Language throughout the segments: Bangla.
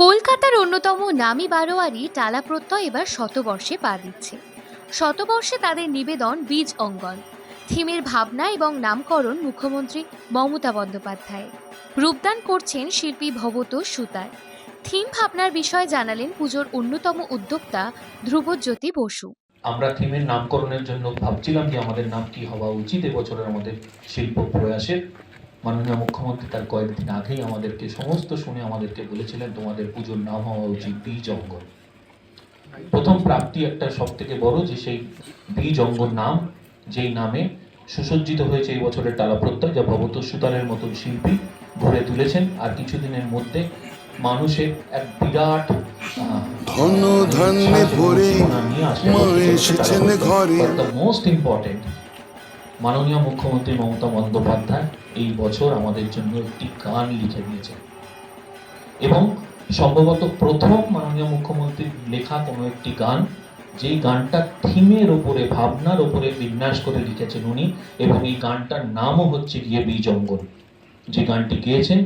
কলকাতার অন্যতম নামী বারোয়ারি টালা প্রত্যয় এবার শতবর্ষে পা দিচ্ছে। শতবর্ষে তাদের নিবেদন বীজ অঙ্গন থিমের ভাবনা এবং নামকরণ মুখ্যমন্ত্রী মমতা বন্দ্যোপাধ্যায়। রূপদান করছেন শিল্পী ভবতোষ সুতার। থিম ভাবনার বিষয়ে জানালেন পুজোর অন্যতম উদ্যোক্তা ধ্রুবজ্যোতি বসু। আমরা থিমের নামকরণের জন্য ভাবছিলাম যে আমাদের নাম কি হওয়া উচিত এবছরের আমাদের শিল্প প্রয়াসের। মাননীয় মুখ্যমন্ত্রী তার কয়েকদিন আগেই আমাদেরকে সমস্ত শুনে আমাদেরকে বলেছিলেন তোমাদের পুজোর নাম হওয়া উচিত বীজ অঙ্গন। প্রথম প্রাপ্তি একটা সব থেকে বড় যে সেই বীজ অঙ্গন নাম, যেই নামে সুসজ্জিত হয়েছে এই বছরের টালা প্রত্যয়, যা ভবতোষ সুতারের মতন শিল্পী গড়ে তুলেছেন। আর কিছুদিনের মধ্যে মানুষের এক বিরাট ধন ধান্যে ভরে মা এসেছেন ঘরে। মোস্ট ইম্পর্টেন্ট, মাননীয় মুখ্যমন্ত্রী মমতা বন্দ্যোপাধ্যায় এই বছর আমাদের জন্য একটি গান লিখে দিয়েছেন এবং সম্ভবত প্রথম মাননীয় মুখ্যমন্ত্রীর লেখা কোনো একটি গান, যেই গানটা থিমের ওপরে, ভাবনার ওপরে বিন্যাস করে লিখেছেন উনি, এবং এই গানটার নামও হচ্ছে গিয়ে বীজ অঙ্গন। যে গানটি গেয়েছেন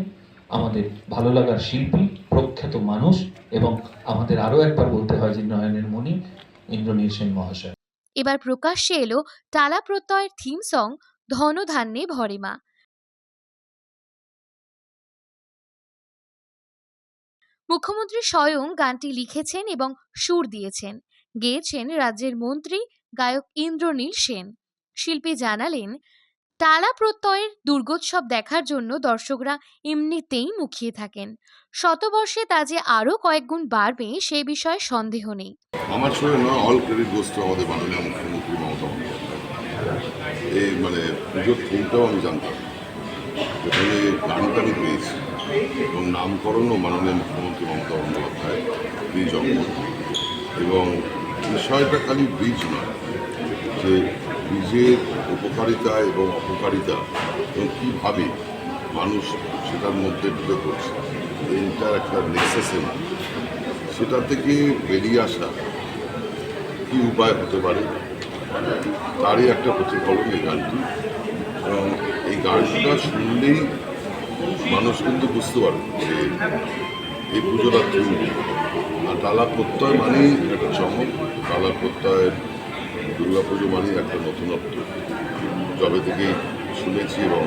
আমাদের ভালো লাগার শিল্পী, প্রখ্যাত মানুষ, এবং আমাদের আরো একবার বলতে হয় যে নয়নের মণি ইন্দ্রনীল সেন মহাশয়। এবার প্রকাশ্যে এলো টালা প্রত্যয়ের থিম সং ধন ধান্যে ভরে মা। মুখ্যমন্ত্রী স্বয়ং গানটি লিখেছেন এবং সুর দিয়েছেন। গেয়েছেন রাজ্যের মন্ত্রী গায়ক ইন্দ্রনীল সেন। শিল্পী জানালেন, টালা প্রত্যয়ের দুর্গোৎসব দেখার জন্য দর্শকরা এমনিতেই মুখিয়ে থাকেন। শতবর্ষে তা যে আরো কয়েক গুণ বাড়বে সে বিষয়ে সন্দেহ নেই। আমার সঙ্গে নয়, অল ক্রেডিট গোস টু আমাদের মাননীয় মুখ্যমন্ত্রী মমতা বন্দ্যোপাধ্যায়। এই পুজোর থিমটাও আমি জানতাম, এখানে গানটা আমি পেয়েছি এবং নামকরণও মাননীয় মুখ্যমন্ত্রী মমতা বন্দ্যোপাধ্যায় বীজ অঙ্গন। এবং বিষয়টা খালি বীজ নয়, যে বীজের উপকারিতা এবং অপকারিতা এবং কীভাবে মানুষ সেটার মধ্যে ঢুকে পড়ছে, এইটা একটা নেক্সাসে না, সেটা থেকে বেরিয়ে আসা কী উপায় হতে পারে তারই একটা প্রতিফলন এই গানটি। এবং এই গানটা শুনলেই মানুষ কিন্তু বুঝতে পারবে যে এই পুজোটা থিম। আর টালা প্রত্যয় মানেই একটা চমক, টালা প্রত্যয়ের দুর্গা পুজো মানেই একটা নতুনত্ব। যবে থেকেই শুনেছি এবং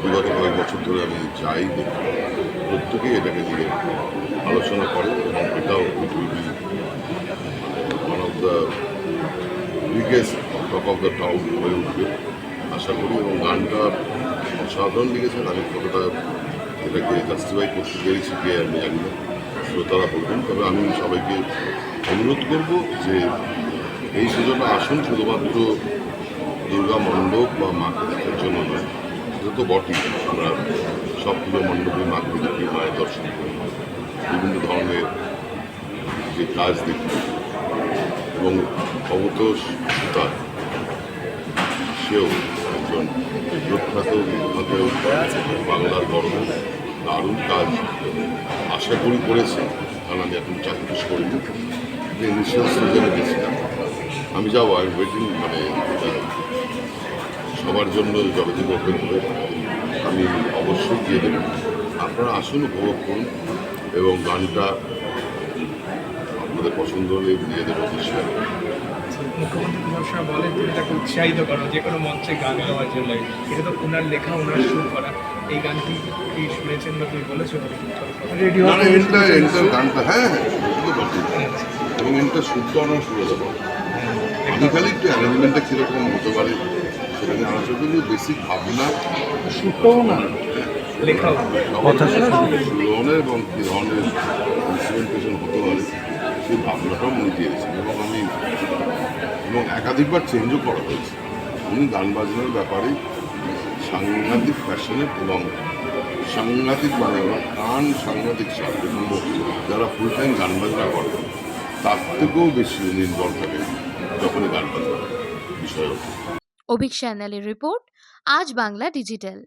বিগত কয়েক বছর ধরে আমি যাই দেখি, প্রত্যেকেই এটাকে নিয়ে আলোচনা করে এবং এটাও one of the biggest talk of the town হয়ে উঠবে আশা করি। এবং গানটা অসাধারণ লিখেছেন, আমি কতটা এটাকে জাস্টিফাই করতে পেরেছি গিয়ে আমি জানি না, শ্রোতারা বলবেন। তবে আমি সবাইকে অনুরোধ করব যে এই পুজোটা আসুন শুধুমাত্র দুর্গা মণ্ডপ বা মাকে দেখার জন্য নয়, সেটা তো বটেই, আমরা সব পুজো মণ্ডপে মাকে দেখি, মায়ের দর্শন করি, বিভিন্ন ধরনের যে কাজ দেখি। এবং ভবতোষ সুতার সেও একজন প্রখ্যাত বাংলার গর্ব, দারুণ কাজ আশা করি করেছে, কারণ আমি এখন চাকরি করিনি, ইনিশিয়াল স্টেজে গেছিলাম। আমি যাবো, আমি ওয়েটিং, এটা সবার জন্য যবে থেকে ওপেন হবে আমি অবশ্যই দিয়ে দেবো। আপনারা আসুন, উপভোগ করুন এবং গানটা আপনাদের পছন্দ হলে দিয়ে দেবো নিশ্চয়। মুখ্যমন্ত্রী সবসময় বলেন তুমি তাকে উৎসাহিত করো যে কোনো মঞ্চে গান গাওয়ার জন্য, এটা তো ওনার লেখা, ওনার সুর করা। এই গানটি কি শুনেছেন বা তুমি বলেছো রেডিও গানটা? হ্যাঁ, এবং এটা শুদ্ধ আমরা শুনে দেবো। আমি খালি একটু অ্যারেঞ্জমেন্টটা কীরকম হতে পারে সেটা নিয়ে আলোচনা করি, বেসিক ভাবনা শুদ্ধও না লেখাও ধরনের এবং কী ধরনের ইনস্ট্রুমেন্টেশন হতে পারে সেই ভাবনাটাও মনে দিয়েছি। এবং একাধিকবার চেঞ্জও করা হয়েছে। উনি গান বাজনার ব্যাপারে সাংঘাতিক প্যাশনেট এবং সাংঘাতিক গান সাংঘাতিক সাথে যারা ফুল টাইম গান বাজনা করে তার থেকেও বেশি উনি ইনভলভ থাকেন যখনই গান বাজনা বিষয়। অভিক চ্যানেলের রিপোর্ট, আজ বাংলা ডিজিটাল।